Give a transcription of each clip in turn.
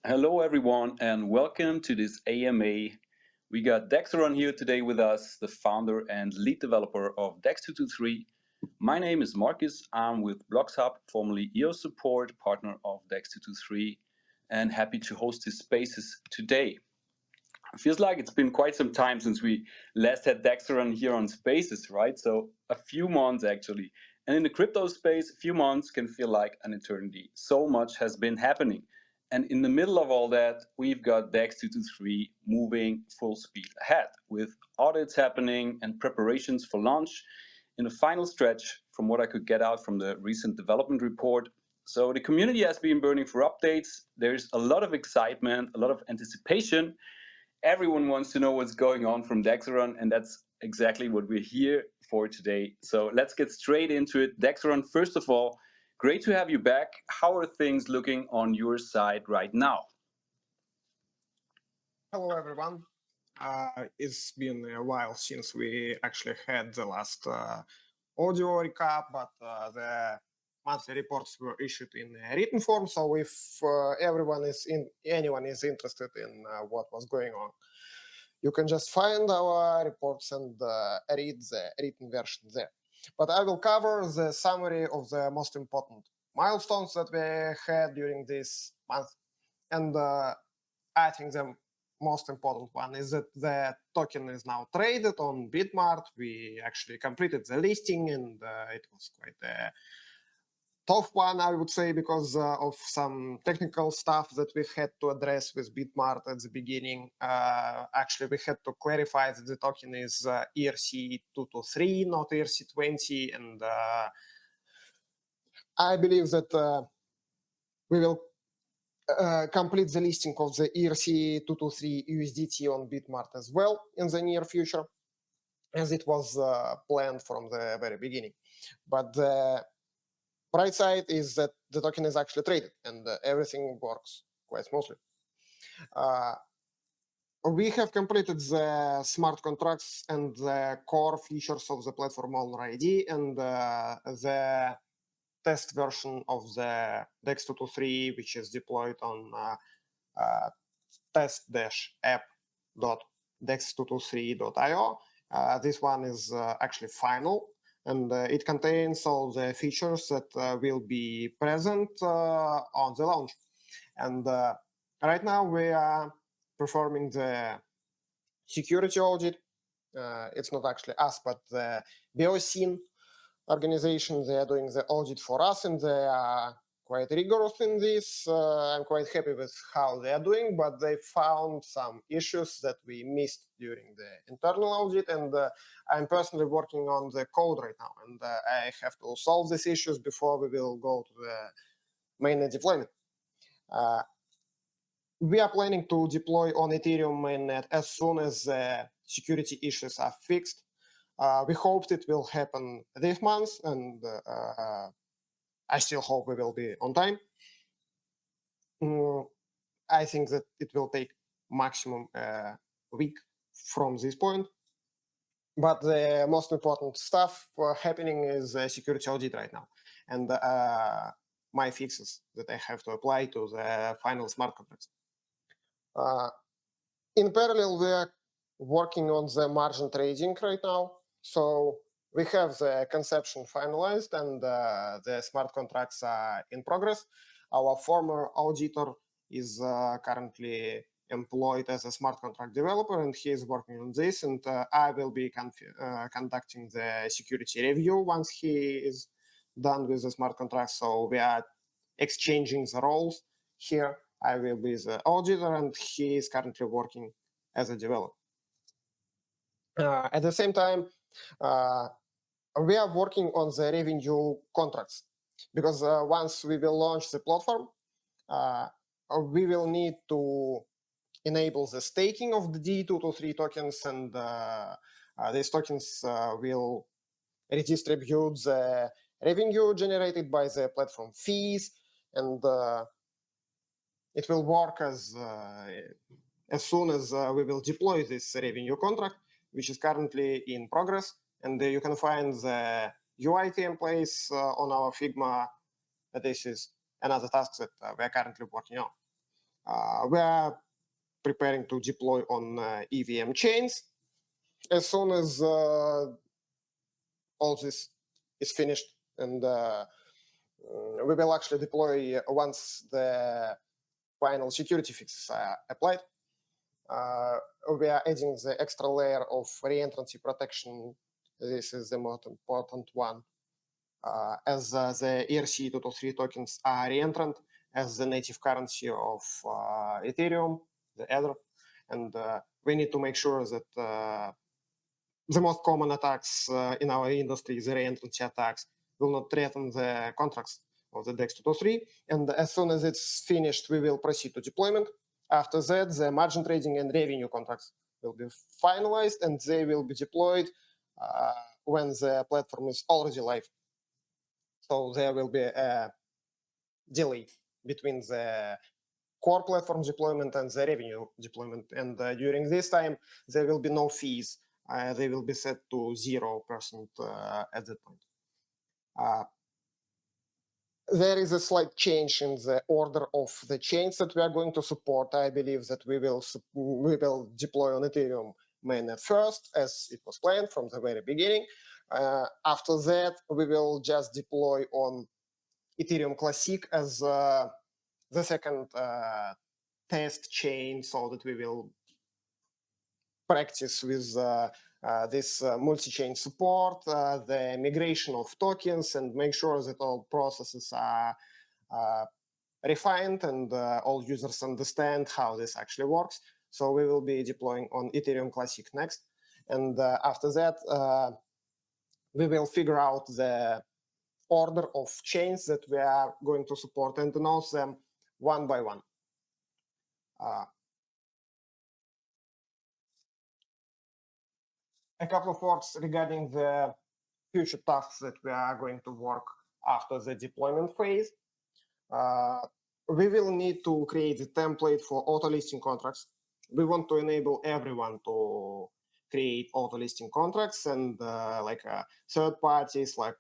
Hello, everyone, and welcome to this AMA. We got Dexaran here today with us, the founder and lead developer of Dex223. My name is Marcus. I'm with BlocksHub, formerly EOS support partner of Dex223, and happy to host these spaces today. It feels like it's been quite some time since we last had Dexaran here on Spaces, right? So a few months actually. And in the crypto space, a few months can feel like an eternity. So much has been happening. And in the middle of all that, we've got Dex223 moving full speed ahead with audits happening and preparations for launch in the final stretch from what I could get out from the recent development report. So the community has been burning for updates. There's a lot of excitement, a lot of anticipation. Everyone wants to know what's going on from Dexaran, and that's exactly what we're here for today. So let's get straight into it. Dexaran, first of all, great to have you back. How are things looking on your side right now? Hello, everyone. It's been a while since we actually had the last audio recap, but the monthly reports were issued in a written form. So if anyone is interested in what was going on, you can just find our reports and read the written version there. But I will cover the summary of the most important milestones that we had during this month, and I think the most important one is that the token is now traded on Bitmart. We actually completed the listing, and it was quite a tough one, I would say, because of some technical stuff that we had to address with Bitmart at the beginning. Actually, we had to clarify that the token is ERC-223, not ERC20, and I believe that we will complete the listing of the ERC-223 USDT on Bitmart as well in the near future, as it was planned from the very beginning. But the bright side is that the token is actually traded and everything works quite smoothly. We have completed the smart contracts and the core features of the platform already, and the test version of the Dex223, which is deployed on test-app.dex223.io. This one is actually final, and it contains all the features that will be present on the launch. And right now we are performing the security audit. It's not actually us, but the BioSyn organization. They are doing the audit for us, and they are quite rigorous in this. I'm quite happy with how they are doing, but they found some issues that we missed during the internal audit, and I'm personally working on the code right now, and I have to solve these issues before we will go to the mainnet deployment. We are planning to deploy on Ethereum mainnet as soon as the security issues are fixed. We hoped it will happen this month, and I still hope we will be on time. I think that it will take maximum a week from this point. But the most important stuff happening is the security audit right now, and my fixes that I have to apply to the final smart contracts. In parallel, we are working on the margin trading right now. So we have the conception finalized, and the smart contracts are in progress. Our former auditor is currently employed as a smart contract developer, and he is working on this, and I will be conducting the security review once he is done with the smart contracts. So we are exchanging the roles here. I will be the auditor, and he is currently working as a developer. At the same time, we are working on the revenue contracts, because once we will launch the platform, we will need to enable the staking of the D223 tokens, and these tokens will redistribute the revenue generated by the platform fees, and it will work as soon as we will deploy this revenue contract, which is currently in progress. And you can find the UI templates on our Figma. This is another task that we are currently working on. We are preparing to deploy on EVM chains. As soon as all this is finished, and we will actually deploy once the final security fixes are applied. We are adding the extra layer of reentrancy protection. This is the most important one, as the ERC-223 tokens are reentrant as the native currency of Ethereum, the Ether, and we need to make sure that the most common attacks in our industry, the reentrancy attacks, will not threaten the contracts of the Dex223. And as soon as it's finished, we will proceed to deployment. After that, the margin trading and revenue contracts will be finalized, and they will be deployed when the platform is already live. So there will be a delay between the core platform deployment and the revenue deployment. And during this time, there will be no fees. They will be set to 0% at that point. There is a slight change in the order of the chains that we are going to support. I believe that we will deploy on Ethereum mainnet first, as it was planned from the very beginning. After that, we will just deploy on Ethereum Classic as the second test chain, so that we will practice with this multi-chain support, the migration of tokens, and make sure that all processes are refined and all users understand how this actually works. So we will be deploying on Ethereum Classic next. And after that, we will figure out the order of chains that we are going to support and announce them one by one. A couple of words regarding the future tasks that we are going to work after the deployment phase. We will need to create the template for auto listing contracts. We want to enable everyone to create auto listing contracts, and like third parties, like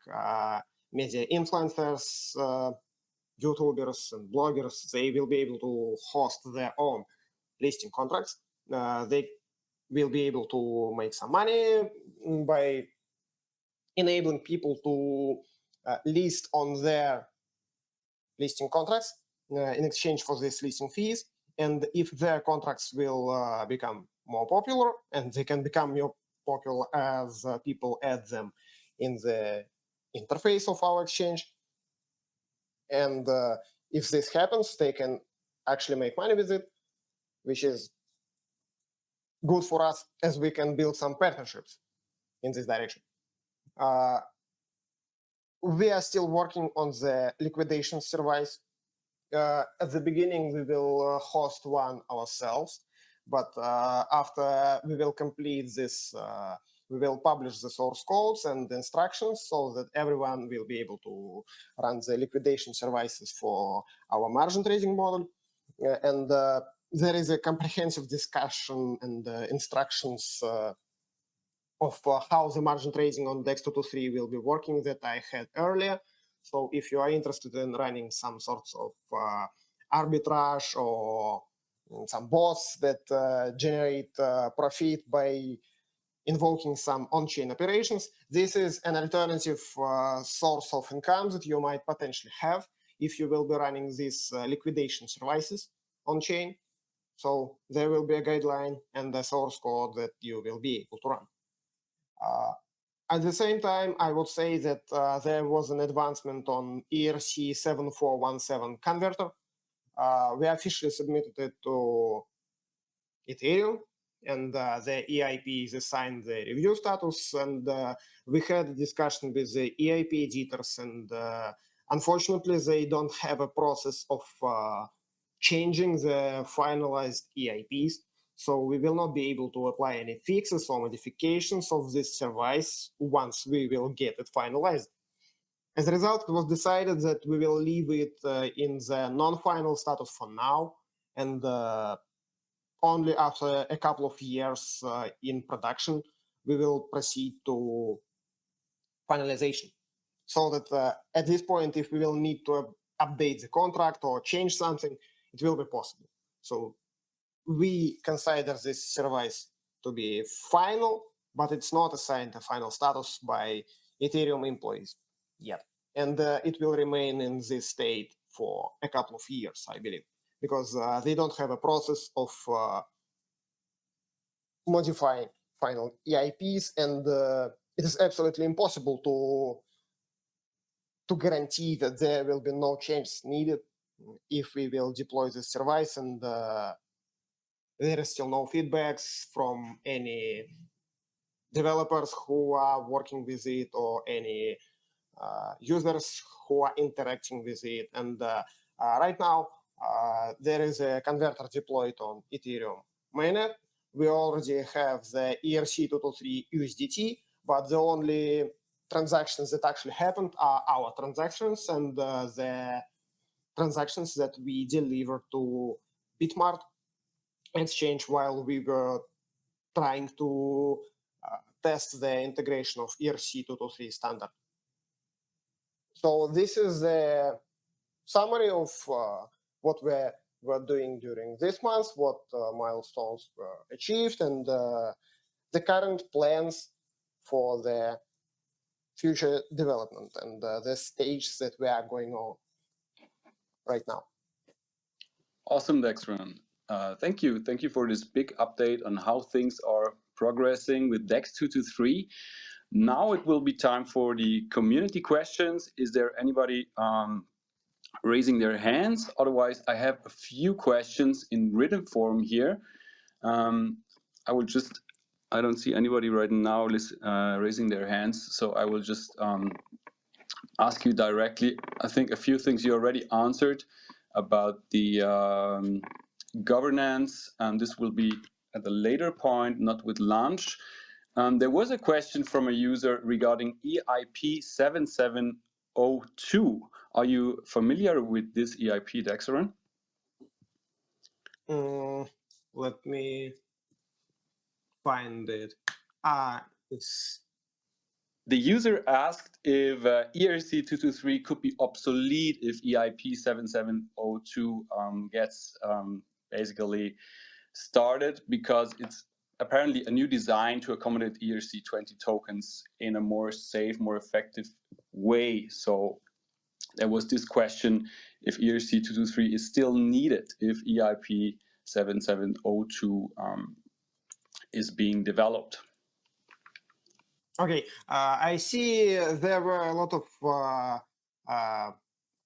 media influencers, YouTubers and bloggers, they will be able to host their own listing contracts. They will be able to make some money by enabling people to list on their listing contracts in exchange for these listing fees. And if their contracts will become more popular, and they can become more popular as people add them in the interface of our exchange, and if this happens, they can actually make money with it, which is good for us, as we can build some partnerships in this direction. We are still working on the liquidation service. At the beginning, we will host one ourselves, but after we will complete this, we will publish the source codes and the instructions so that everyone will be able to run the liquidation services for our margin trading model. And there is a comprehensive discussion and instructions of how the margin trading on Dex223 will be working that I had earlier. So if you are interested in running some sorts of arbitrage or some bots that generate profit by invoking some on-chain operations, this is an alternative source of income that you might potentially have if you will be running these liquidation services on-chain. So there will be a guideline and a source code that you will be able to run. At the same time, I would say that there was an advancement on ERC-7417 converter. We officially submitted it to Ethereum, and the EIP is assigned the review status, and we had a discussion with the EIP editors, and unfortunately, they don't have a process of changing the finalized EIPs. So we will not be able to apply any fixes or modifications of this service once we will get it finalized. As a result, it was decided that we will leave it in the non-final status for now, and only after a couple of years in production, we will proceed to finalization. So that at this point, if we will need to update the contract or change something, it will be possible. So we consider this service to be final, but it's not assigned a final status by Ethereum employees yet. And it will remain in this state for a couple of years, I believe, because they don't have a process of modifying final EIPs, and it is absolutely impossible to guarantee that there will be no changes needed if we will deploy this service and there is still no feedbacks from any developers who are working with it or any users who are interacting with it. And right now, there is a converter deployed on Ethereum mainnet. We already have the ERC-223 USDT, but the only transactions that actually happened are our transactions and the transactions that we deliver to Bitmart exchange while we were trying to test the integration of ERC-223 standard. So this is the summary of what we're doing during this month, what milestones were achieved, and the current plans for the future development and the stage that we are going on right now. Awesome, Dexaran. Thank you. Thank you for this big update on how things are progressing with Dex223. Now it will be time for the community questions. Is there anybody raising their hands? Otherwise, I have a few questions in written form here. I don't see anybody right now raising their hands, so I will just ask you directly. I think a few things you already answered about the governance, and this will be at a later point, not with launch. There was a question from a user regarding EIP7702. Are you familiar with this EIP, Dexaran? Let me find it. It's The user asked if ERC-223 could be obsolete if EIP7702 gets basically started, because it's apparently a new design to accommodate ERC20 tokens in a more safe, more effective way. So there was this question if ERC-223 is still needed if EIP7702 is being developed. Okay, I see there were a lot of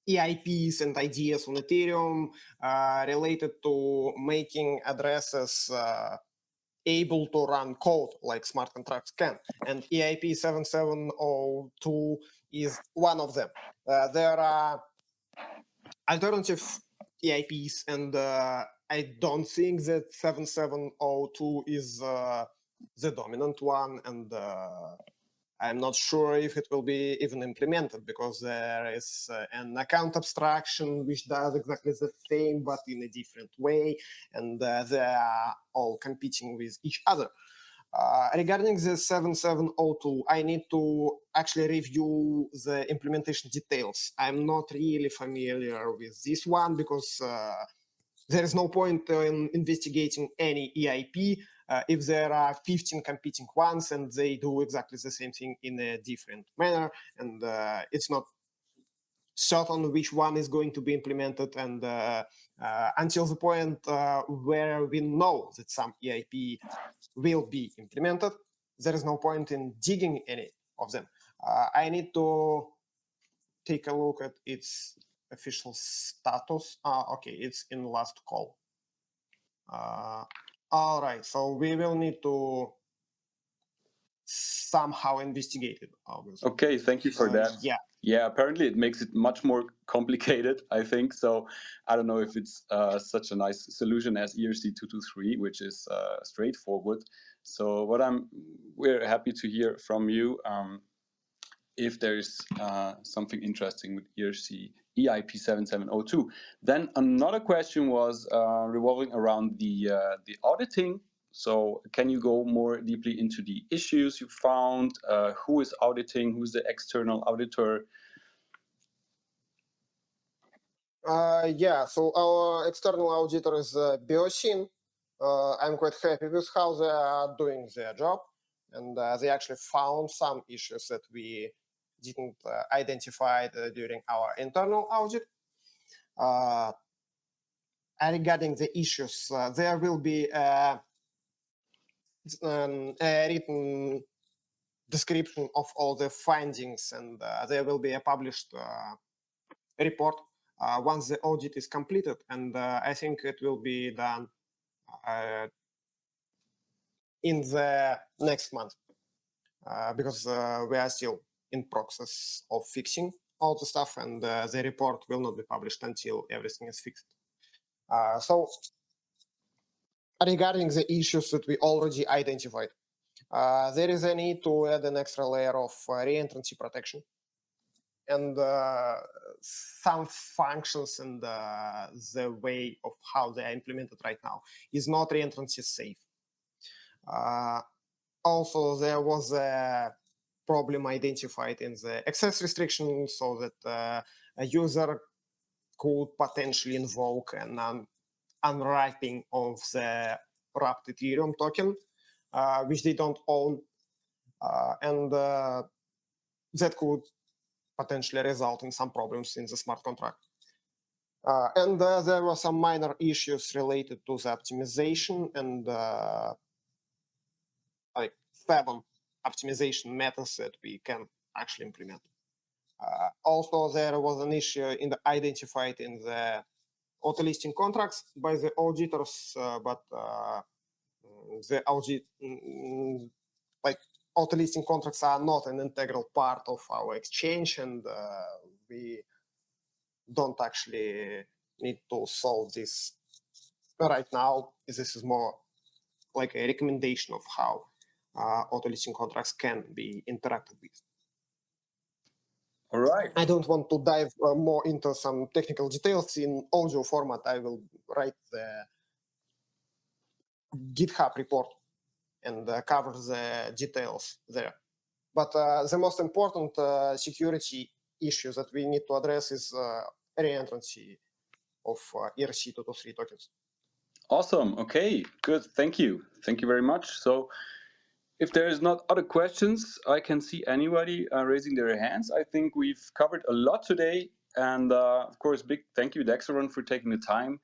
EIPs and ideas on Ethereum related to making addresses able to run code like smart contracts can. And EIP 7702 is one of them. There are alternative EIPs, and I don't think that 7702 is the dominant one, and I'm not sure if it will be even implemented, because there is an account abstraction which does exactly the same but in a different way, and they are all competing with each other. Regarding the 7702, I need to actually review the implementation details. I'm not really familiar with this one, because there is no point in investigating any EIP if there are 15 competing ones and they do exactly the same thing in a different manner, and it's not certain which one is going to be implemented. And until the point where we know that some EIP will be implemented, there is no point in digging any of them. I need to take a look at its official status. Okay, it's in last call. All right, so we will need to somehow investigate it, obviously. Okay, thank you for that. Yeah, apparently it makes it much more complicated, I think. So I don't know if it's such a nice solution as ERC-223, which is straightforward. So we're happy to hear from you if there's something interesting with EIP7702. Then another question was revolving around the auditing. So can you go more deeply into the issues you found? Who is auditing? Who's the external auditor? Yeah, so our external auditor is Biosyn. I'm quite happy with how they are doing their job, and they actually found some issues that we didn't identify during our internal audit. Regarding the issues, there will be a written description of all the findings, and there will be a published report once the audit is completed, and I think it will be done in the next month because we are still in process of fixing all the stuff, and the report will not be published until everything is fixed. So regarding the issues that we already identified, there is a need to add an extra layer of reentrancy protection. And some functions and the way of how they are implemented right now is not reentrancy safe. Also, there was a problem identified in the access restriction, so that a user could potentially invoke an unwrapping of the wrapped Ethereum token, which they don't own, and that could potentially result in some problems in the smart contract. And there were some minor issues related to the optimization and like 7 optimization methods that we can actually implement. Also, there was an issue identified in the auto listing contracts by the auditors, but the audit, like auto listing contracts are not an integral part of our exchange, and we don't actually need to solve this right now. This is more like a recommendation of how auto listing contracts can be interacted with. All right. I don't want to dive more into some technical details. In audio format, I will write the GitHub report and cover the details there. But the most important security issue that we need to address is reentrancy of ERC-223 tokens. Awesome. Okay, good. Thank you. Thank you very much. So if there is not other questions, I can see anybody raising their hands. I think we've covered a lot today. And of course, big thank you, Dexaran, for taking the time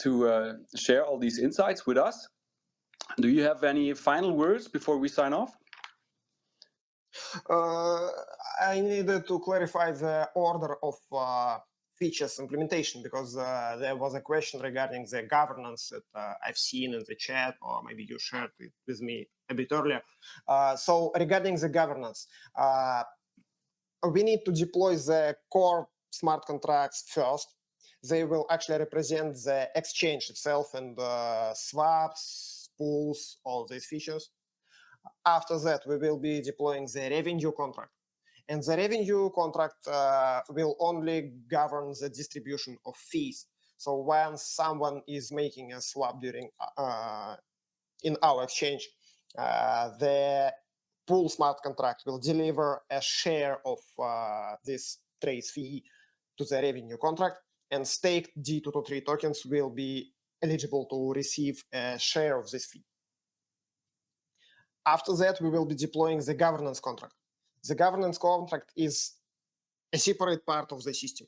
to share all these insights with us. Do you have any final words before we sign off? I needed to clarify the order of features implementation, because there was a question regarding the governance that I've seen in the chat, or maybe you shared it with me a bit earlier. So regarding the governance, we need to deploy the core smart contracts first. They will actually represent the exchange itself and swaps, pools, all these features. After that, we will be deploying the revenue contract. And the revenue contract will only govern the distribution of fees. So when someone is making a swap during in our exchange, the pool smart contract will deliver a share of this trace fee to the revenue contract, and staked D223 tokens will be eligible to receive a share of this fee. After that, we will be deploying the governance contract. The governance contract is a separate part of the system.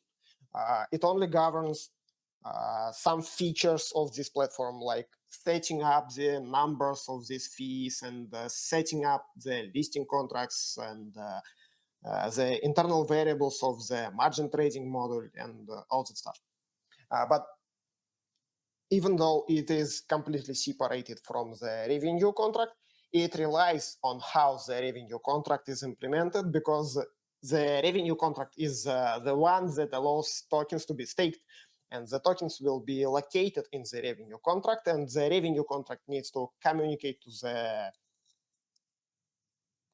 It only governs some features of this platform, like setting up the numbers of these fees and setting up the listing contracts and the internal variables of the margin trading model and all that stuff. But even though it is completely separated from the revenue contract, it relies on how the revenue contract is implemented, because the revenue contract is the one that allows tokens to be staked, and the tokens will be located in the revenue contract, and the revenue contract needs to communicate to the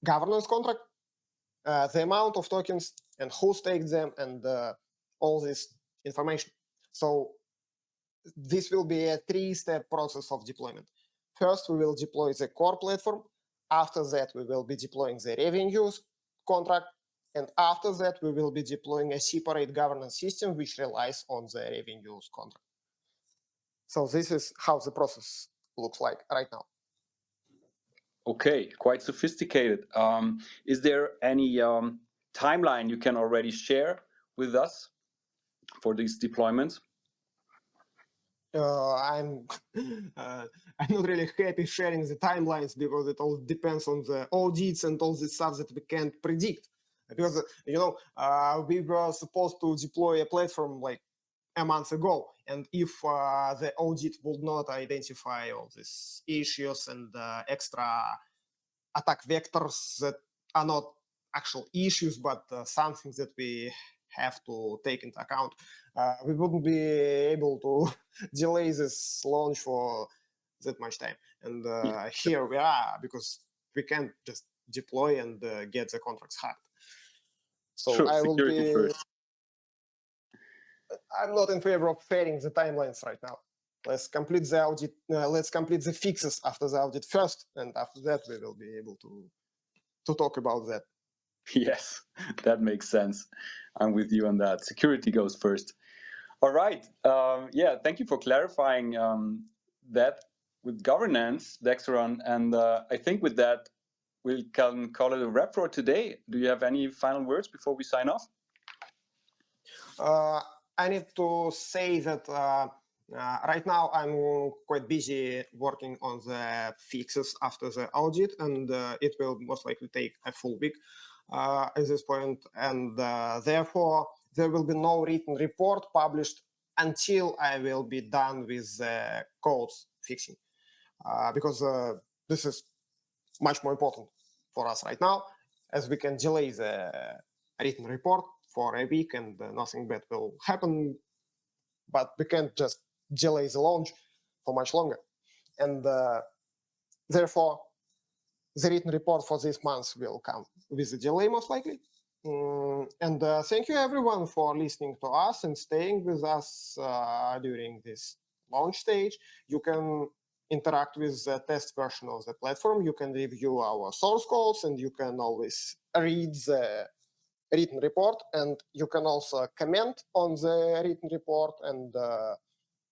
governance contract the amount of tokens and who staked them and all this information. So this will be a 3-step process of deployment. First, we will deploy the core platform. After that, we will be deploying the revenues contract. And after that, we will be deploying a separate governance system which relies on the revenues contract. So this is how the process looks like right now. Okay, quite sophisticated. Is there any timeline you can already share with us for these deployments? I'm not really happy sharing the timelines because it all depends on the audits and all the stuff that we can't predict. Because we were supposed to deploy a platform like a month ago, and if the audit would not identify all these issues and extra attack vectors that are not actual issues but something that we have to take into account, we wouldn't be able to delay this launch for that much time. And here we are, because we can't just deploy and get the contracts hacked. So sure, I will security be. first. I'm not in favor of sharing the timelines right now. Let's complete the audit. Let's complete the fixes after the audit first, and after that we will be able to talk about that. Yes, that makes sense. I'm with you on that. Security goes first. All right. Yeah, thank you for clarifying that with governance, Dexaran. And I think with that, we can call it a wrap for today. Do you have any final words before we sign off? I need to say that right now I'm quite busy working on the fixes after the audit, and it will most likely take a full week at this point. And therefore, there will be no written report published until I will be done with the codes fixing, because this is much more important for us right now, as we can delay the written report for a week and nothing bad will happen, but we can't just delay the launch for much longer. And therefore, the written report for this month will come with a delay, most likely. And thank you, everyone, for listening to us and staying with us during this launch stage. You can interact with the test version of the platform. You can review our source codes, and you can always read the written report. And you can also comment on the written report and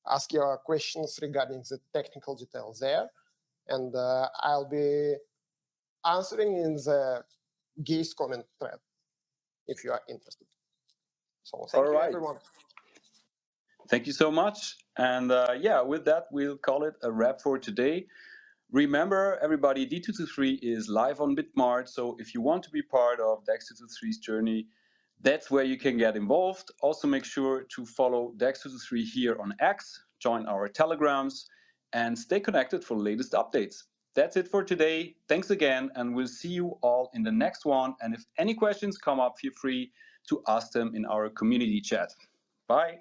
ask your questions regarding the technical details there. And I'll be answering in the guest comment thread if you are interested. So thank you, everyone. Thank you so much. And yeah, with that, we'll call it a wrap for today. Remember, everybody, D223 is live on Bitmart. So if you want to be part of Dex223's journey, that's where you can get involved. Also, make sure to follow Dex223 here on X, join our Telegrams, and stay connected for the latest updates. That's it for today. Thanks again, and we'll see you all in the next one. And if any questions come up, feel free to ask them in our community chat. Bye.